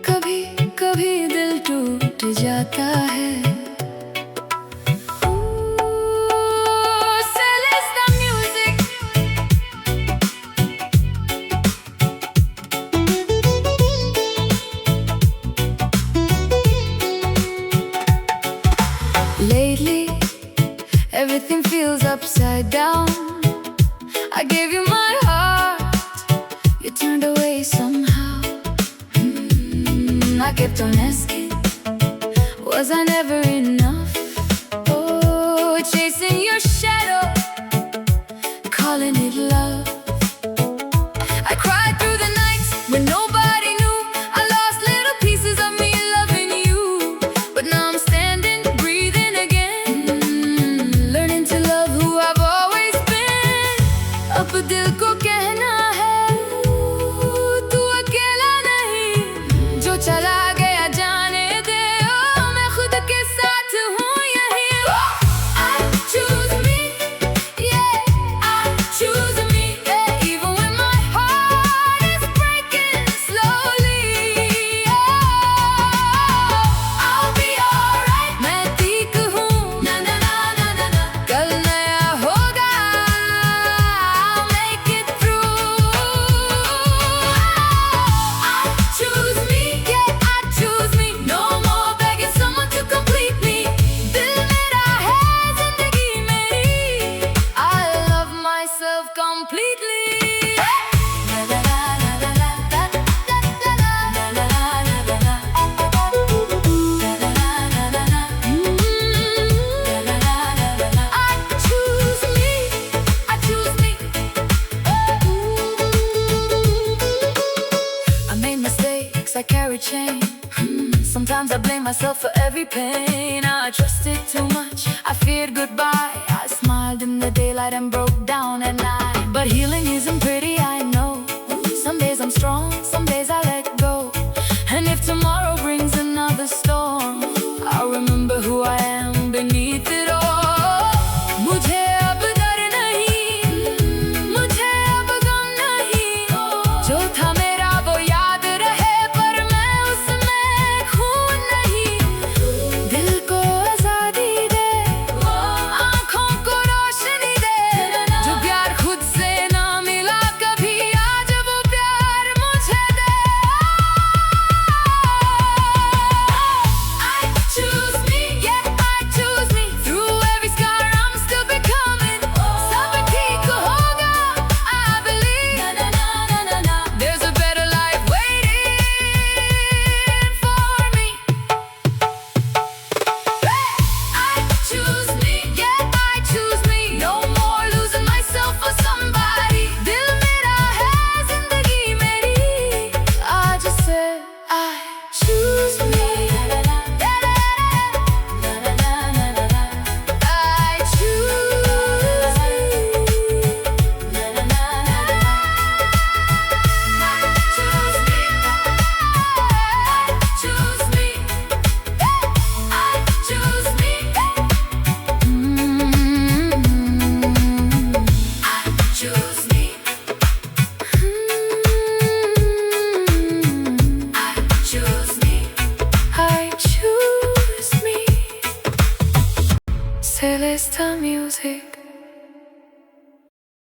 कभी कभी दिल टूट जाता है। Celesta music. Lately, everything feels upside down. I gave you my heart, you turned away somehow. I kept on asking, was I never enough? Oh, chasing your shadow, calling it love. I cried through the nights when nobody knew. I lost little pieces of me loving you. But now I'm standing, breathing again, learning to love who I've always been. अब दिल को कहना है, तू अकेला नहीं, जो चला गया जाने दे, ओ मैं खुद के साथ हूँ यही। I choose me, yeah, I choose me, yeah, even when my heart is breaking slowly. Oh, I'll be alright, मैं ठीक हूँ, na na na na na na, कल नया होगा, I'll make it through. I choose me, yeah, I choose me, no more begging someone to complete me. दिल मेरा है, जिंदगी मेरी, I love myself completely. La la la la la la la la la la la la la. La la la la la la. La la la la la. I choose me, I choose me. I made mistakes, I carried shame. Sometimes I blame myself for every pain. I trusted too much, I feared goodbye. I smiled in the daylight and broke down at night. But healing isn't pretty, I know. Some days I'm strong, some days I let go. And if tomorrow brings another storm, I'll remember who I am beneath it all. मुझे अब डर नहीं, मुझे अब गम नहीं, जो था मेरा वो याद रहे, पर मैं उसमें खो नहीं। दिल को आजादी दे, आँखों को रोशनी दे, जो प्यार खुद से ना मिला कभी, आज वो प्यार मुझे दे। I choose me, yeah, I choose me. Through every scar I'm still becoming. सब ठीक होगा, I believe. Na na na na na na. There's a better life waiting for me. I choose me, yeah, I choose me. No more losing myself for somebody. दिल मेरा है, जिंदगी मेरी, आज से I choose me. La la la la la la la la la. I choose me. La la la la la. I choose me. I choose me. I choose me. I choose me. I choose me. I choose me. Celesta music.